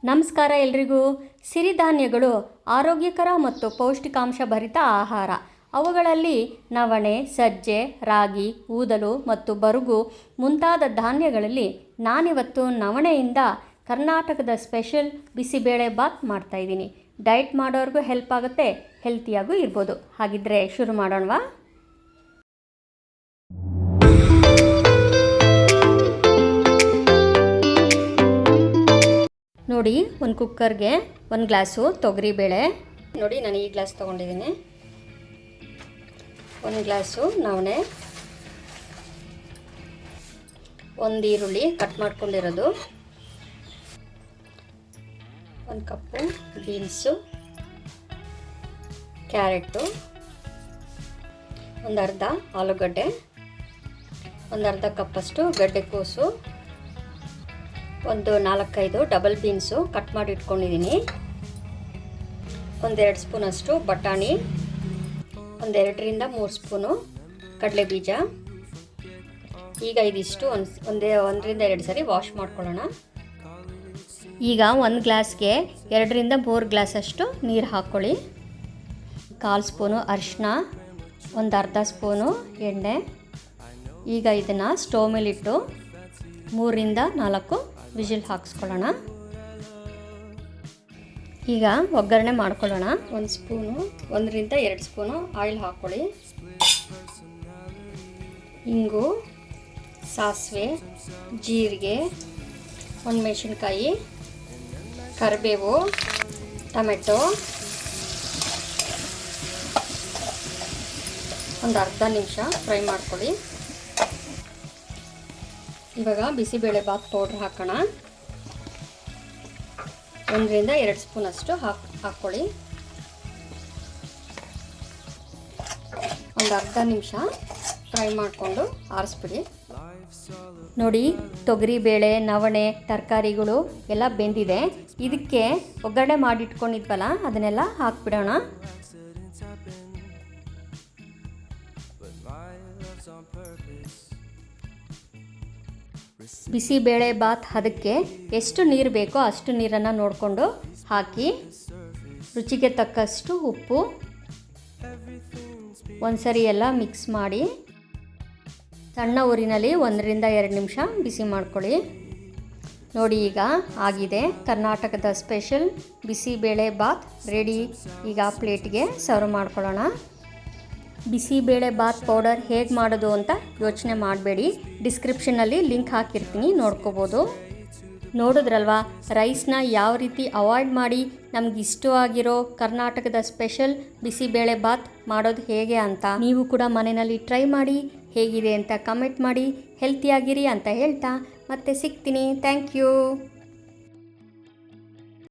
ನಮಸ್ಕಾರ ಎಲ್ರಿಗೂ. ಸಿರಿಧಾನ್ಯಗಳು ಆರೋಗ್ಯಕರ ಮತ್ತು ಪೌಷ್ಟಿಕಾಂಶ ಭರಿತ ಆಹಾರ. ಅವುಗಳಲ್ಲಿ ನವಣೆ, ಸಜ್ಜೆ, ರಾಗಿ, ಊದಲು ಮತ್ತು ಬರುಗು ಮುಂತಾದ ಧಾನ್ಯಗಳಲ್ಲಿ ನಾನಿವತ್ತು ನವಣೆಯಿಂದ ಕರ್ನಾಟಕದ ಸ್ಪೆಷಲ್ ಬಿಸಿಬೇಳೆ ಬಾತ್ ಮಾಡ್ತಾಯಿದ್ದೀನಿ. ಡಯಟ್ ಮಾಡೋರ್ಗೂ ಹೆಲ್ಪ್ ಆಗುತ್ತೆ, ಹೆಲ್ತಿಯಾಗೂ ಇರ್ಬೋದು. ಹಾಗಿದ್ರೆ ಶುರು ಮಾಡೋಣವಾ? ನೋಡಿ, ಒಂದು ಕುಕ್ಕರ್ಗೆ 1 ಗ್ಲಾಸು ತೊಗರಿಬೇಳೆ. ನೋಡಿ, ನಾನು ಈ ಗ್ಲಾಸ್ ತೊಗೊಂಡಿದ್ದೀನಿ. 1 ಗ್ಲಾಸು ನವಣೆ, 1 ಈರುಳ್ಳಿ ಕಟ್ ಮಾಡ್ಕೊಂಡಿರೋದು, 1 ಕಪ್ಪು ಬೀನ್ಸು, ಕ್ಯಾರೆಟು, 1 ಅರ್ಧ ಆಲೂಗಡ್ಡೆ, 1 ಅರ್ಧ ಕಪ್ಪಷ್ಟು ಗಡ್ಡೆಕೋಸು, 4-5 ಡಬಲ್ ಬೀನ್ಸು ಕಟ್ ಮಾಡಿ ಇಟ್ಕೊಂಡಿದ್ದೀನಿ, 1-2 ಸ್ಪೂನಷ್ಟು ಬಟಾಣಿ, 1-2-3 ಸ್ಪೂನು ಕಡಲೆ ಬೀಜ. ಈಗ ಇದಿಷ್ಟು 1-2 ಸರಿ ವಾಶ್ ಮಾಡ್ಕೊಳ್ಳೋಣ. ಈಗ 1 ಗ್ಲಾಸ್ಗೆ 2-3 ಗ್ಲಾಸಷ್ಟು ನೀರು ಹಾಕ್ಕೊಳ್ಳಿ. 1/4 ಸ್ಪೂನು ಅರಿಶಿನ, 1 ಅರ್ಧ ಸ್ಪೂನು ಎಣ್ಣೆ. ಈಗ ಇದನ್ನು ಸ್ಟವ್ ಮೇಲಿಟ್ಟು 3-4 ವಿಜಿಲ್ ಹಾಕ್ಸ್ಕೊಳ್ಳೋಣ. ಈಗ ಒಗ್ಗರಣೆ ಮಾಡ್ಕೊಳ್ಳೋಣ. 1-2 ಸ್ಪೂನು ಆಯಿಲ್ ಹಾಕ್ಕೊಳ್ಳಿ. ಇಂಗು, ಸಾಸಿವೆ, ಜೀರಿಗೆ, 1 ಮೆಣಸಿನ್ಕಾಯಿ, ಕರಿಬೇವು, ಟೊಮೆಟೊ, ಒಂದು ಅರ್ಧ ನಿಮಿಷ ಫ್ರೈ ಮಾಡ್ಕೊಳ್ಳಿ. ಇವಾಗ ಬಿಸಿಬೇಳೆ ಬಾತ್ ಪೌಡ್ರ್ ಹಾಕೋಣ. 1-2 ಸ್ಪೂನಷ್ಟು ಹಾಕ್ಕೊಳ್ಳಿ. ಒಂದು ಅರ್ಧ ನಿಮಿಷ ಫ್ರೈ ಮಾಡಿಕೊಂಡು ಆರಿಸ್ಬಿಡಿ. ನೋಡಿ, ತೊಗರಿಬೇಳೆ, ನವಣೆ, ತರಕಾರಿಗಳು ಎಲ್ಲ ಬೆಂದಿದೆ. ಇದಕ್ಕೆ ಒಗ್ಗರಣೆ ಮಾಡಿಟ್ಕೊಂಡಿದ್ವಲ್ಲ, ಅದನ್ನೆಲ್ಲ ಹಾಕ್ಬಿಡೋಣ. ಬಿಸಿಬೇಳೆ ಬಾತ್ ಅದಕ್ಕೆ ಎಷ್ಟು ನೀರು ಬೇಕೋ ಅಷ್ಟು ನೀರನ್ನು ನೋಡಿಕೊಂಡು ಹಾಕಿ, ರುಚಿಗೆ ತಕ್ಕಷ್ಟು ಉಪ್ಪು, ಒಂದ್ಸರಿ ಎಲ್ಲ ಮಿಕ್ಸ್ ಮಾಡಿ ಸಣ್ಣ ಊರಿನಲ್ಲಿ 1-2 ನಿಮಿಷ ಬಿಸಿ ಮಾಡ್ಕೊಳ್ಳಿ. ನೋಡಿ, ಈಗ ಆಗಿದೆ. ಕರ್ನಾಟಕದ ಸ್ಪೆಷಲ್ ಬಿಸಿಬೇಳೆ ಬಾತ್ ರೆಡಿ. ಈಗ ಪ್ಲೇಟ್ಗೆ ಸರ್ವ್ ಮಾಡ್ಕೊಳ್ಳೋಣ. ಬಿಸಿಬೇಳೆ ಬಾತ್ ಪೌಡರ್ ಹೇಗೆ ಮಾಡೋದು ಅಂತ ಯೋಚನೆ ಮಾಡಬೇಡಿ, ಡಿಸ್ಕ್ರಿಪ್ಷನಲ್ಲಿ ಲಿಂಕ್ ಹಾಕಿರ್ತೀನಿ, ನೋಡ್ಕೋಬೋದು. ನೋಡಿದ್ರಲ್ವಾ, ರೈಸ್ನ ಯಾವ ರೀತಿ ಅವಾಯ್ಡ್ ಮಾಡಿ ನಮ್ಗೆ ಇಷ್ಟವಾಗಿರೋ ಕರ್ನಾಟಕದ ಸ್ಪೆಷಲ್ ಬಿಸಿಬೇಳೆ ಬಾತ್ ಮಾಡೋದು ಹೇಗೆ ಅಂತ. ನೀವು ಕೂಡ ಮನೆಯಲ್ಲಿ ಟ್ರೈ ಮಾಡಿ, ಹೇಗಿದೆ ಅಂತ ಕಮೆಂಟ್ ಮಾಡಿ. ಹೆಲ್ತಿಯಾಗಿರಿ ಅಂತ ಹೇಳ್ತಾ ಮತ್ತೆ ಸಿಗ್ತೀನಿ. Thank you.